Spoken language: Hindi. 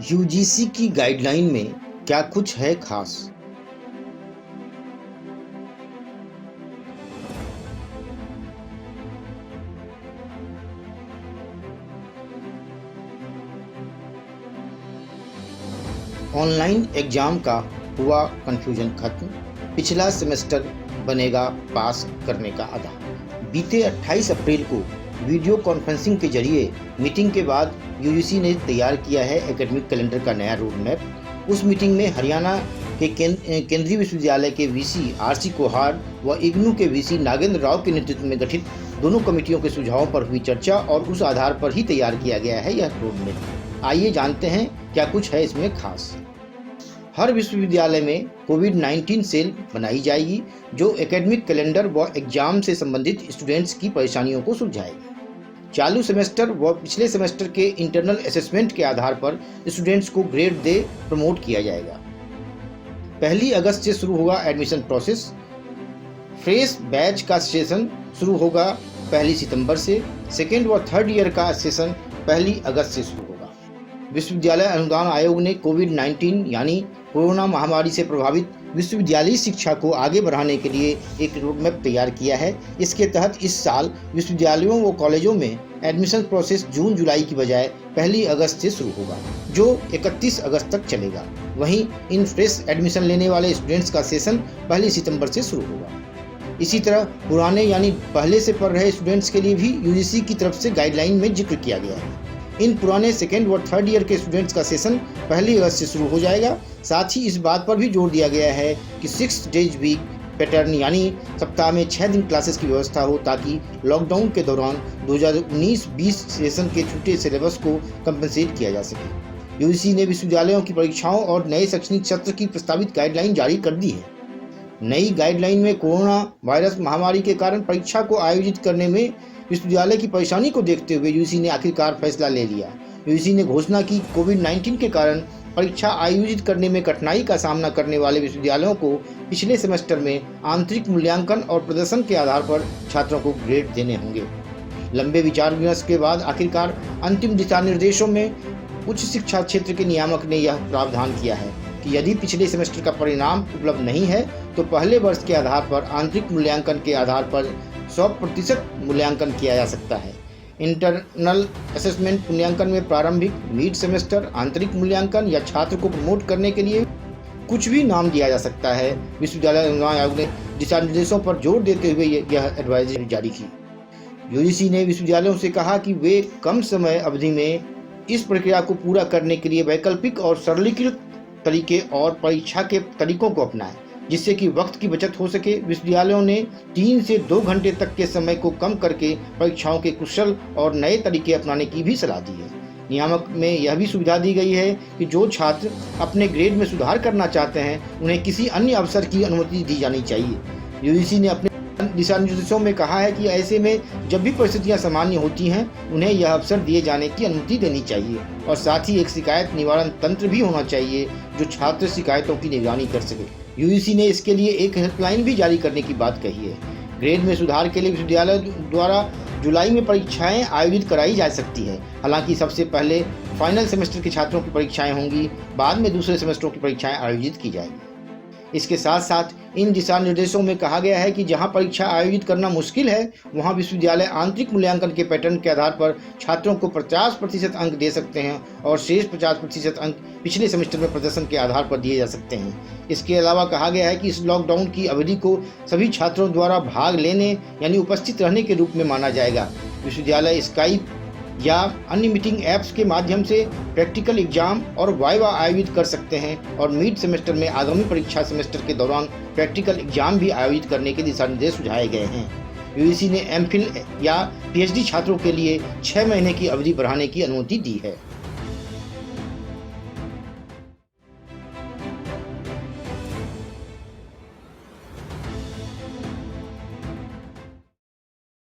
यूजीसी की गाइडलाइन में क्या कुछ है खास? ऑनलाइन एग्जाम का हुआ कंफ्यूजन खत्म, पिछला सेमेस्टर बनेगा पास करने का आधार। बीते 28 अप्रैल को वीडियो कॉन्फ्रेंसिंग के जरिए मीटिंग के बाद यूजीसी ने तैयार किया है एकेडमिक कैलेंडर का नया रोड मैप। उस मीटिंग में हरियाणा के केंद्रीय विश्वविद्यालय के वीसी आरसी कोहार व इग्नू के वीसी नागेंद्र राव के नेतृत्व में गठित दोनों कमेटियों के सुझावों पर हुई चर्चा और उस आधार पर ही तैयार किया गया है यह रोड मैप। आइए जानते हैं क्या कुछ है इसमें खास। हर विश्वविद्यालय में कोविड-19 सेल बनाई जाएगी जो एकेडमिक कैलेंडर व एग्जाम से संबंधित स्टूडेंट्स की परेशानियों को सुलझाएगी। चालू सेमेस्टर व पिछले सेमेस्टर के इंटरनल असेसमेंट के आधार पर स्टूडेंट्स को ग्रेड दे प्रमोट किया जाएगा। 1 अगस्त से शुरू होगा एडमिशन प्रोसेस। फ्रेश बैच का सेशन शुरू होगा 1 सितंबर से। सेकेंड व थर्ड ईयर का सेशन 1 अगस्त से शुरू होगा। विश्वविद्यालय अनुदान आयोग ने कोविड-19 यानी कोरोना महामारी से प्रभावित विश्वविद्यालयी शिक्षा को आगे बढ़ाने के लिए एक रोडमैप तैयार किया है। इसके तहत इस साल विश्वविद्यालयों व कॉलेजों में एडमिशन प्रोसेस जून जुलाई की बजाय 1 अगस्त से शुरू होगा जो 31 अगस्त तक चलेगा। वहीं इन फ्रेश एडमिशन लेने वाले स्टूडेंट्स का सेशन 1 सितंबर से शुरू होगा। इसी तरह पुराने यानी पहले से पढ़ रहे स्टूडेंट्स के लिए भी यूजीसी की तरफ से गाइडलाइन में जिक्र किया गया है। इन पुराने सेकेंड व थर्ड ईयर के स्टूडेंट्स का सेशन 1 अगस्त से शुरू हो जाएगा। साथ ही इस बात पर भी जोर दिया गया है कि 6 डेज वीक पैटर्न यानी सप्ताह में 6 दिन क्लासेस की व्यवस्था हो ताकि लॉकडाउन के दौरान 2019-20 सेशन के छूटे सिलेबस को कंपनसेट किया जा सके। यूजीसी ने विश्वविद्यालयों की परीक्षाओं और नए शैक्षणिक सत्र की प्रस्तावित गाइडलाइन जारी कर दी है। नई गाइडलाइन में कोरोना वायरस महामारी के कारण परीक्षा को आयोजित करने में विश्वविद्यालय की परेशानी को देखते हुए यूजीसी ने आखिरकार फैसला ले लिया। यूजीसी ने घोषणा की कोविड-19 के कारण परीक्षा आयोजित करने में कठिनाई का सामना करने वाले विश्वविद्यालयों को पिछले सेमेस्टर में आंतरिक मूल्यांकन और प्रदर्शन के आधार पर छात्रों को ग्रेड देने होंगे। लंबे विचार विमर्श के बाद आखिरकार अंतिम दिशा निर्देशों में उच्च शिक्षा क्षेत्र के नियामक ने यह प्रावधान किया है कि यदि पिछले सेमेस्टर का परिणाम उपलब्ध नहीं है तो पहले वर्ष के आधार पर आंतरिक मूल्यांकन के आधार पर 100% मूल्यांकन किया जा सकता है। इंटरनल असेसमेंट मूल्यांकन में प्रारंभिक, मिड सेमेस्टर, आंतरिक मूल्यांकन या छात्र को प्रमोट करने के लिए कुछ भी नाम दिया जा सकता है। विश्वविद्यालय अनुदान आयोग ने दिशा निर्देशों पर जोर देते हुए यह एडवाइजरी जारी की। यूजीसी ने विश्वविद्यालयों से कहा कि वे कम समय अवधि में इस प्रक्रिया को पूरा करने के लिए वैकल्पिक और सरलीकृत तरीके और परीक्षा के तरीकों को अपनाएं जिससे कि वक्त की बचत हो सके। विश्वविद्यालयों ने 3 से 2 घंटे तक के समय को कम करके परीक्षाओं के कुशल और नए तरीके अपनाने की भी सलाह दी है। नियामक में यह भी सुविधा दी गई है कि जो छात्र अपने ग्रेड में सुधार करना चाहते हैं उन्हें किसी अन्य अवसर की अनुमति दी जानी चाहिए। यूजीसी ने अपने दिशा निर्देशों में कहा है कि ऐसे में जब भी परिस्थितियां सामान्य होती हैं उन्हें यह अवसर दिए जाने की अनुमति देनी चाहिए और साथ ही एक शिकायत निवारण तंत्र भी होना चाहिए जो छात्र शिकायतों की निगरानी कर सके। यूजीसी ने इसके लिए एक हेल्पलाइन भी जारी करने की बात कही है। ग्रेड में सुधार के लिए विश्वविद्यालय द्वारा जुलाई में परीक्षाएं आयोजित कराई जा सकती है। हालांकि सबसे पहले फाइनल सेमेस्टर के छात्रों की परीक्षाएं होंगी, बाद में दूसरे सेमेस्टरों की परीक्षाएं आयोजित की जाएंगी। इसके साथ साथ इन दिशा निर्देशों में कहा गया है कि जहां परीक्षा आयोजित करना मुश्किल है वहां विश्वविद्यालय आंतरिक मूल्यांकन के पैटर्न के आधार पर छात्रों को 50% अंक दे सकते हैं और शेष 50% अंक पिछले सेमेस्टर में प्रदर्शन के आधार पर दिए जा सकते हैं। इसके अलावा कहा गया है कि इस लॉकडाउन की अवधि को सभी छात्रों द्वारा भाग लेने यानी उपस्थित रहने के रूप में माना जाएगा। विश्वविद्यालय स्काइप या अन्य मीटिंग ऐप्स के माध्यम से प्रैक्टिकल एग्जाम और वाइवा आयोजित कर सकते हैं और मिड सेमेस्टर में आगामी परीक्षा सेमेस्टर के दौरान प्रैक्टिकल एग्जाम भी आयोजित करने के दिशा निर्देश सुझाए गए हैं। यूजीसी ने एमफिल या पीएचडी छात्रों के लिए 6 महीने की अवधि बढ़ाने की अनुमति दी है।